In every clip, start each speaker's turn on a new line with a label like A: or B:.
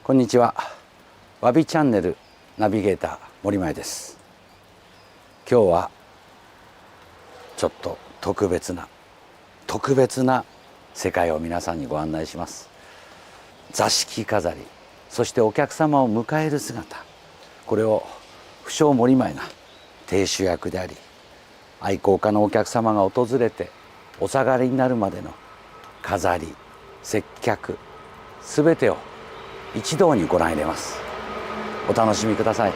A: こんにちは。わびチャンネルナビゲーター森前です。今日はちょっと特別な世界を皆さんにご案内します。座敷飾り、そしてお客様を迎える姿、これを不肖森前が亭主役であり、愛好家のお客様が訪れてお下がりになるまでの飾り、接客、すべてを一堂にご覧入れます。お楽しみください。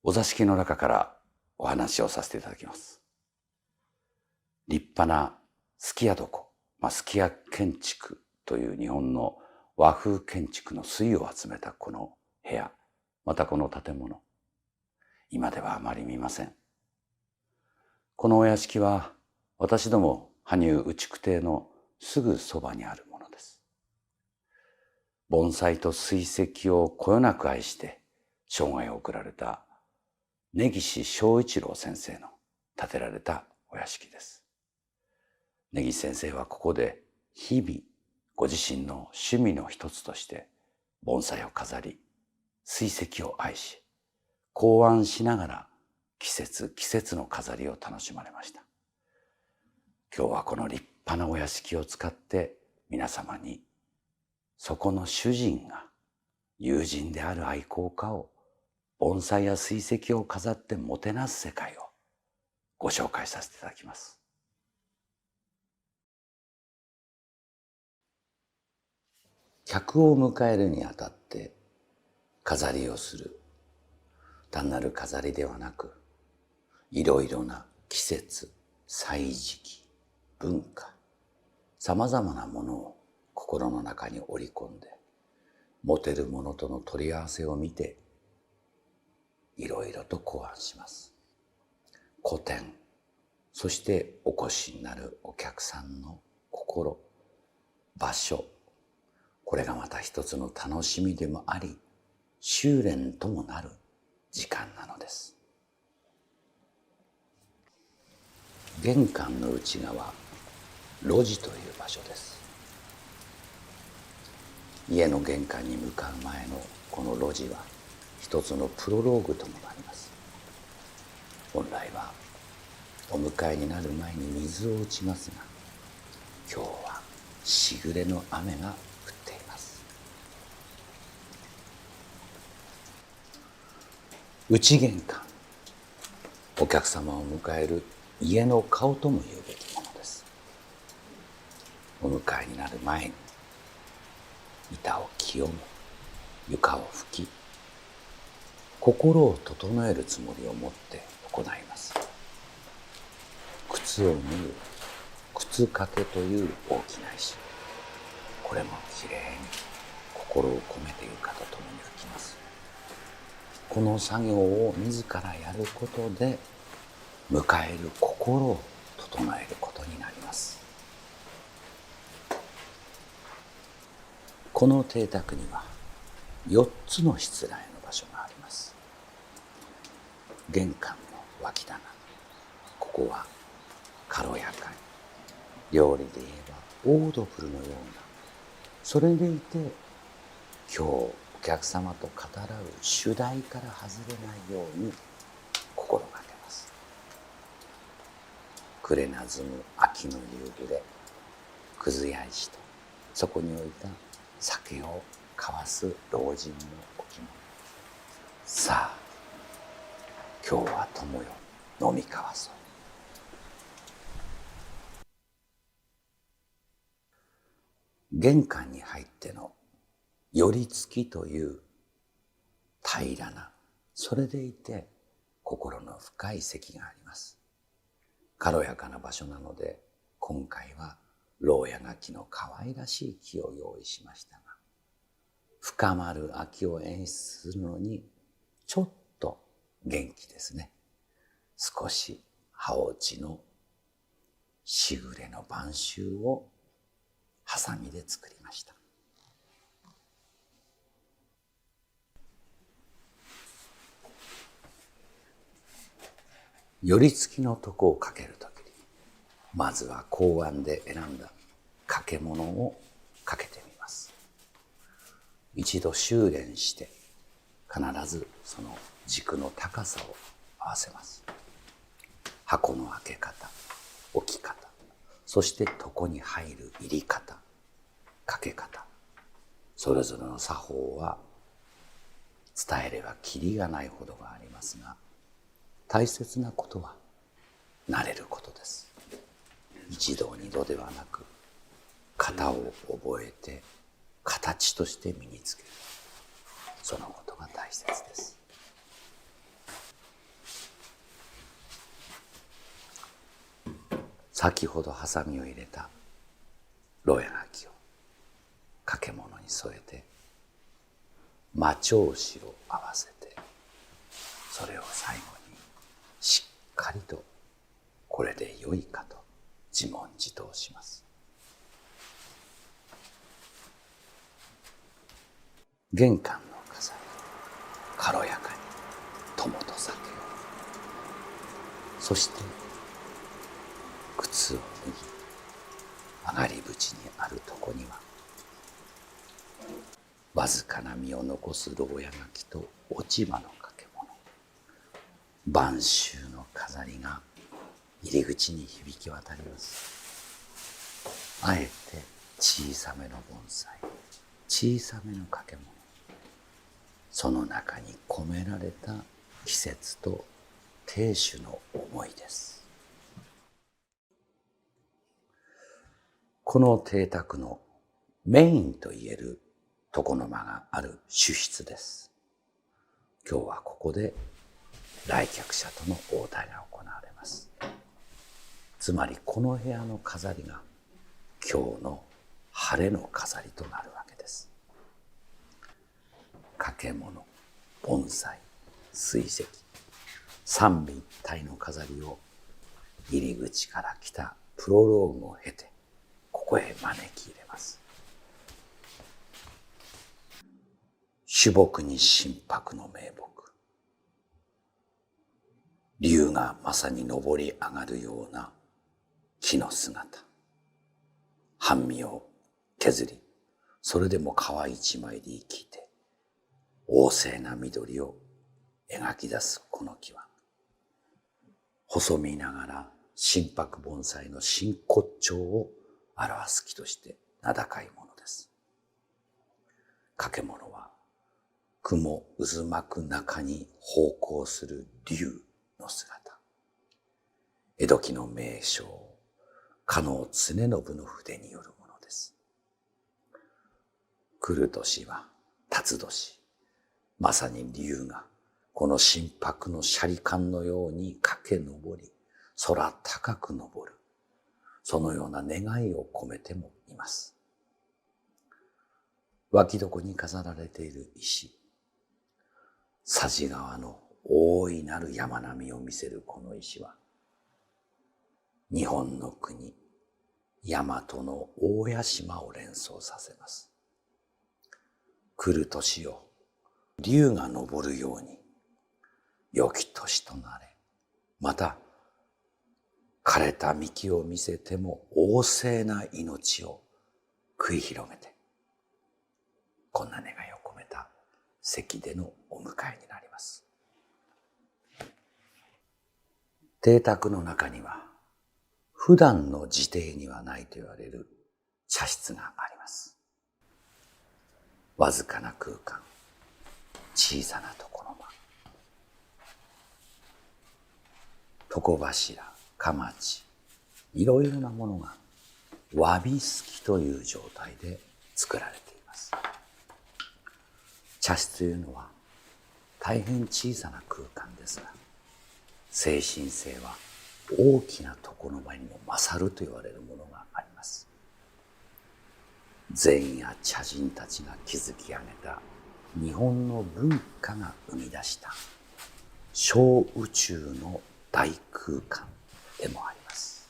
A: お座敷の中からお話をさせていただきます。立派な数寄屋床、数寄屋建築という日本の和風建築の粋を集めたこの部屋、またこの建物、今ではあまり見ません。このお屋敷は私ども羽生内久邸のすぐそばにあるものです。盆栽と水石をこよなく愛して生涯を送られた根岸正一郎先生の建てられたお屋敷です。根岸先生はここで日々ご自身の趣味の一つとして盆栽を飾り、水石を愛し、考案しながら季節の飾りを楽しまれました。今日はこの立派なお屋敷を使って皆様にそこの主人が友人である愛好家を盆栽や水石を飾ってもてなす世界をご紹介させていただきます。客を迎えるにあたって飾りをする、単なる飾りではなく、いろいろな季節、歳時期、文化、さまざまなものを心の中に織り込んで、持てるものとの取り合わせを見て、いろいろと考案します。古典、そしてお越しになるお客さんの心、場所、これがまた一つの楽しみでもあり、修練ともなる時間なのです。玄関の内側、露地という場所です。家の玄関に向かう前のこの露地は一つのプロローグともなります。本来はお迎えになる前に水を打ちますが、今日はしぐれの雨が降っています。内玄関、お客様を迎える家の顔とも言うべきものです。お迎えになる前に板を清め、床を拭き、心を整えるつもりを持って行います。靴を脱ぐ靴掛けという大きな石、これもきれいに心を込めて床とともに拭きます。この作業を自らやることで、迎える心を整えることになります。この邸宅には4つのしつらえの場所があります。玄関の脇棚、ここは軽やかに、料理で言えばオードブルのような、それでいて今日お客様と語らう主題から外れないように心がけます。暮れなずむ秋の夕暮れ、くずや石とそこに置いた酒を交わす老人の置物。さあ、今日は友よ、飲み交わそう。玄関に入っての寄り付きという平らな、それでいて心の深い席があります。軽やかな場所なので、今回は牢屋垣の可愛らしい木を用意しましたが、深まる秋を演出するのにちょっと元気ですね。少し葉落ちのしぐれの晩秋をハサミで作りました。寄り付きの床をかけるときに、まずは公安で選んだ格掛物をかけてみます。一度修練して必ずその軸の高さを合わせます。箱の開け方、置き方、そして床に入る入り方、かけ方、それぞれの作法は伝えればきりがないほどがありますが、大切なことは慣れることです。一度二度ではなく、型を覚えて形として身につける、そのことが大切です。先ほどハサミを入れた牢屋柿を掛物に添えて魔調子を合わせて、それを最後にしっかりとこれで良いかと自問自答します。玄関の飾り、軽やかに友と酒を、そして靴を脱ぎ、上がり縁にあるとこにはわずかな実を残す牢屋柿と落ち葉の掛物、晩秋の飾りが入り口に響き渡ります。あえて小さめの盆栽、小さめの掛物、その中に込められた季節と亭主の思いです。この邸宅のメインといえる床の間がある主室です。今日はここで来客者との応対が行われます。つまりこの部屋の飾りが今日の晴れの飾りとなるわけです。掛物、盆栽、水石、三位一体の飾りを入り口から来たプロローグを経てここへ招き入れます。朱木に心拍の銘木、竜がまさに昇り上がるような木の姿、半身を削り、それでも皮一枚で生きて旺盛な緑を描き出すこの木は、細身ながら心拍盆栽の真骨頂を表す木として名高いものです。掛物は雲渦巻く中に咆哮する竜の姿。江戸期の名将加納常信の筆によるものです。来る年は辰年、まさに竜がこの心拍の斜里間のように駆け上り、空高く昇る、そのような願いを込めてもいます。脇床に飾られている石、佐治川の大いなる山並みを見せるこの石は、日本の国、大和の大屋島を連想させます。来る年よ、竜が昇るように、良き年となれ。また、枯れた幹を見せても旺盛な命を繰り広げて、こんな願いを込めた席でのお迎えになります。邸宅の中には、普段の自邸にはないと言われる茶室があります。わずかな空間、小さな床の間、床柱、かまち、いろいろなものがわびすきという状態で作られています。茶室というのは大変小さな空間ですが、精神性は大きな床の間にも勝ると言われるものがあります。禅や茶人たちが築き上げた日本の文化が生み出した小宇宙の大空間でもあります。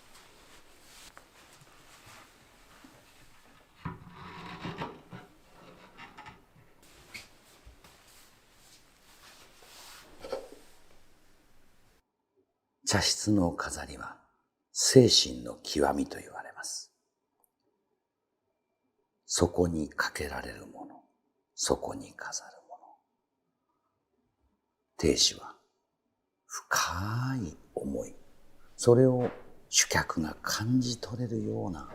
A: 茶室の飾りは精神の極みと言われます。そこにかけられるもの、そこに飾るもの。亭主は深い思い、それを主客が感じ取れるような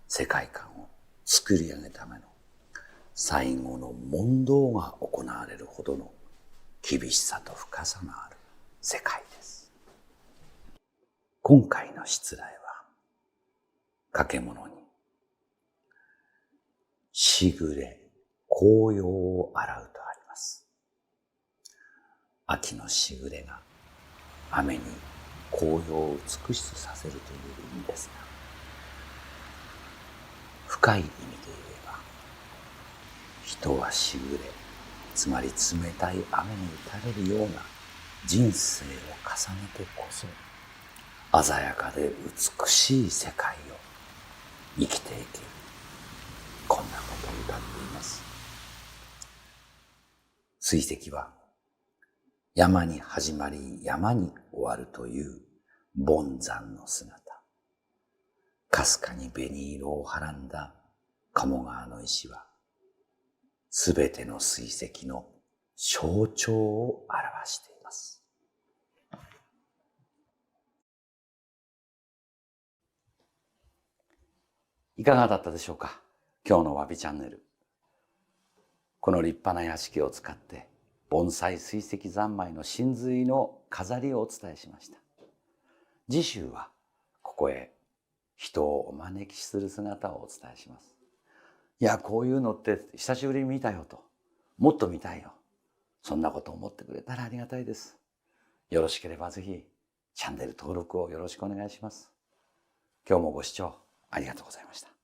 A: 世界観を作り上げるための最後の問答が行われるほどの厳しさと深さのある世界です。今回の失礼は、掛物にしぐれ、紅葉を洗うとあります。秋のしぐれが雨に紅葉を美しくさせるという意味ですが、深い意味で言えば、人はしぐれ、つまり冷たい雨に打たれるような人生を重ねてこそ、鮮やかで美しい世界を生きていける。こんなことを歌っています。水石は山に始まり山に終わるという凡山の姿。かすかに紅色をはらんだ鴨川の石は、すべての水石の象徴を表しています。いかがだったでしょうか。今日のわびチャンネル。この立派な屋敷を使って盆栽水石三昧の神髄の飾りをお伝えしました。次週はここへ人をお招きする姿をお伝えします。いや、こういうのって久しぶりに見たよと、もっと見たいよ、そんなことを思ってくれたらありがたいです。よろしければぜひチャンネル登録をよろしくお願いします。今日もご視聴ありがとうございました。